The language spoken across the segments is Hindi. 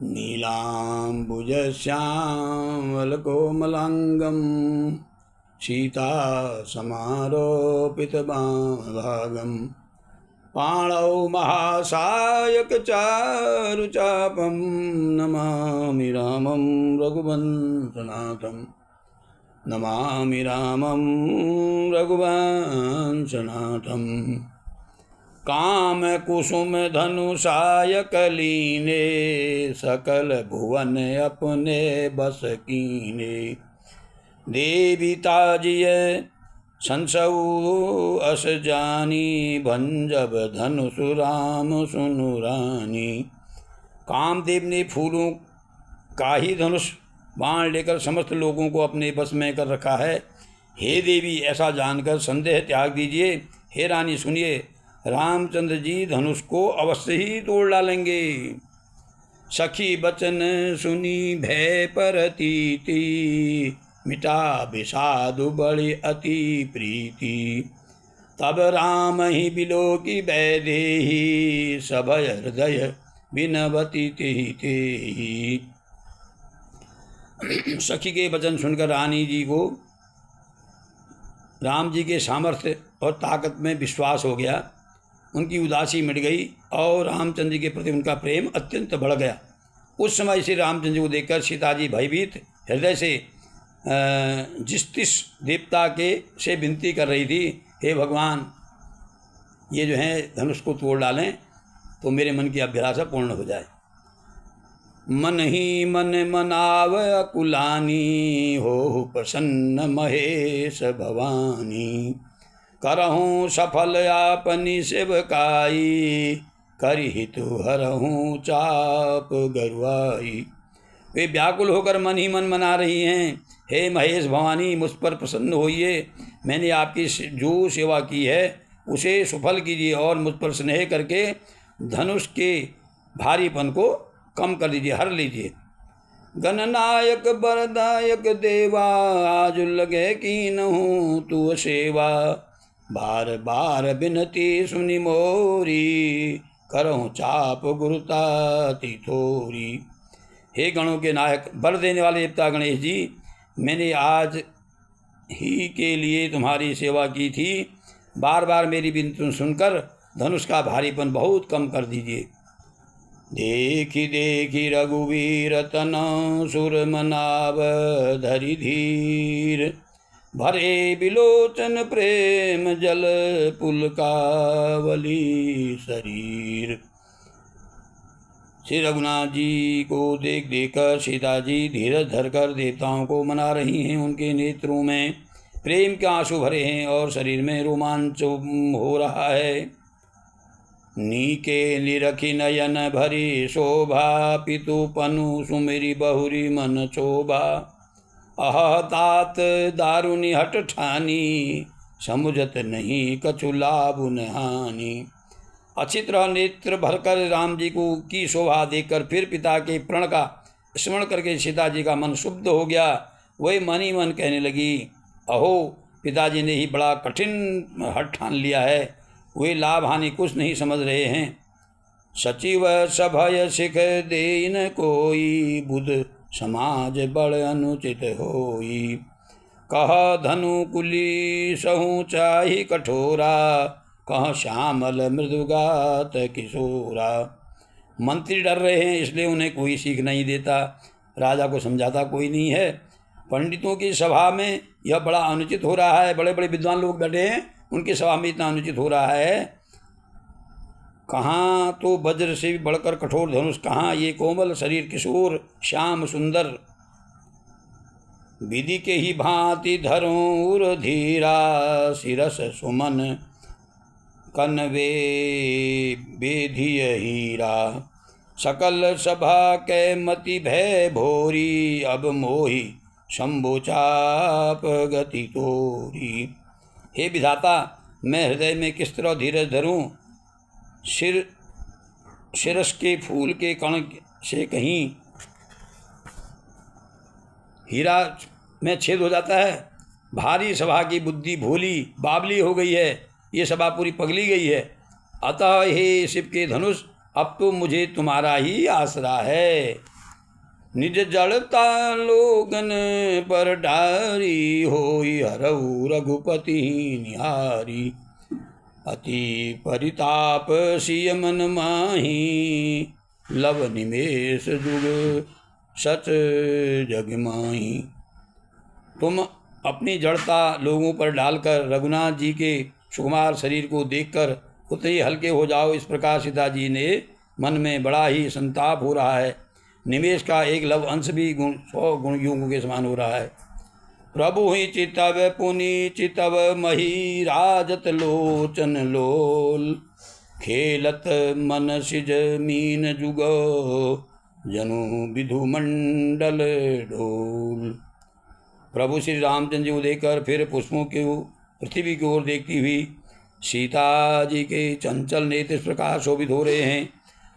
नीलाम्बुजश्यामलकोमलाङ्गं सीतासमारोपितवामभागं पाणौ महासायकचारुचापं नमामि रामं रघुवंशनाथं नमामि रामं रघुवंशनाथं कामकुसुमधनुषाय कलीने सकल भुवन अपने बस कीने देवी ताजिय संसौ अस जानी भंजब धनुषु राम सुनु रानी। कामदेव ने फूलों का ही धनुष बाण लेकर समस्त लोगों को अपने बस में कर रखा है। हे देवी, ऐसा जानकर संदेह त्याग दीजिए। हे रानी सुनिए, रामचंद्र जी धनुष को अवश्य ही तोड़ डालेंगे। सखी बचन सुनी भय परतीति मिटा विषादु बड़ी अति प्रीति। तब राम ही बिलो की वैदेही सभय हृदय बिनवती तेहि तेहि। सखी के वचन सुनकर रानी जी को राम जी के सामर्थ्य और ताकत में विश्वास हो गया। उनकी उदासी मिट गई और रामचंद्र जी के प्रति उनका प्रेम अत्यंत बढ़ गया। उस समय श्री रामचंद्र जी को देखकर सीता जी भयभीत हृदय से जिस देवता के से विनती कर रही थी, हे भगवान, ये जो है धनुष को तोड़ डालें तो मेरे मन की अभिलाषा पूर्ण हो जाए। मन ही मन मनाव अकुलानी हो प्रसन्न महेश भवानी। करहूँ सफल आपनी सेवकाई करि हितु हरहूँ चाप गरुआई। वे व्याकुल होकर मन ही मन मना रही हैं, हे महेश भवानी, मुझ पर प्रसन्न होइए। मैंने आपकी जो सेवा की है उसे सफल कीजिए और मुझ पर स्नेह करके धनुष के भारीपन को कम कर दीजिए, हर लीजिए। गणनायक बरदायक देवा आज लगे कीनहूँ तू सेवा। बार बार बिनती सुनि मोरी करहूँ चाप गुरुताति थोरी। हे गणों के नायक, बर देने वाले देवता गणेश जी, मैंने आज ही के लिए तुम्हारी सेवा की थी। बार बार मेरी विनती सुनकर धनुष का भारीपन बहुत कम कर दीजिए। देखी देखी रघुवीर तन सुर मनाव धरि धीर। भरे बिलोचन प्रेम जल पुलकावली शरीर। श्री रघुनाथ जी को देख देखकर सीता जी धीरज धरकर देवताओं को मना रही हैं। उनके नेत्रों में प्रेम के आंसू भरे हैं और शरीर में रोमांच हो रहा है। नीके निरखी नयन भरी शोभा पितु पनु सुमेरी बहुरी मन चोभा। अह तात दारुनि हट ठानी समुझत नहीं कछु लाभ न हानि। अच्छी तरह नेत्र भरकर राम जी को की शोभा देखकर फिर पिता के प्रण का स्मरण करके सीता जी का मन शुद्ध हो गया। वही मन ही मन कहने लगी, अहो, पिताजी ने ही बड़ा कठिन हठ ठान लिया है, वे लाभ हानि कुछ नहीं समझ रहे हैं। सचिव सभय सिख देन कोई बुध समाज बड़ अनुचित होई। कह धनु कुली सहु चाहि कठोरा कह श्यामल मृदुगात किशोरा। मंत्री डर रहे हैं इसलिए उन्हें कोई सीख नहीं देता, राजा को समझाता कोई नहीं है। पंडितों की सभा में यह बड़ा अनुचित हो रहा है, बड़े बड़े विद्वान लोग बैठे हैं, उनकी सभा में इतना अनुचित हो रहा है। कहाँ तो वज्र से भी बढ़कर कठोर धनुष, कहाँ ये कोमल शरीर किशोर श्याम सुंदर। विधि के ही भांति धरूर धीरा शिरस सुमन कनवे बेधिय हीरा। सकल सभा के मति भय भोरी अब मोही शंभु चाप गति तोरी। हे विधाता, मैं हृदय में किस तरह धीरज धरूं। शिरस के फूल के कण से कहीं हीरा में छेद हो जाता है। भारी सभा की बुद्धि भोली बावली हो गई है, ये सभा पूरी पगली गई है। अतः हे शिव के धनुष, अब तो मुझे तुम्हारा ही आसरा है। निज जड़ता लोगन पर डारी, होई हरऊ रघुपति निहारी। अति परिताप सिय मन माही, लव निमेष जुग सच जग माही। तुम अपनी जड़ता लोगों पर डालकर रघुनाथ जी के सुकुमार शरीर को देखकर उतने ही हल्के हो जाओ। इस प्रकार सीता जी ने मन में बड़ा ही संताप हो रहा है। निमेष का एक लव अंश भी 100 गुणयुगों के समान हो रहा है। प्रभु ही चितव पुनि चितव मही, राजत लोचन लोल। खेलत मन सिज मीन जुगो, जनु विधु मंडल ढोल। प्रभु श्री रामचंद्र जी को देखकर फिर पुष्पों की पृथ्वी की ओर देखती हुई सीता जी के चंचल नेत्र इस प्रकार शोभित हो रहे हैं,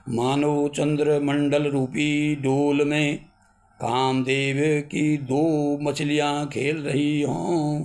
मानो चंद्र मंडल रूपी डोल में कामदेव की 2 मछलियां खेल रही हों।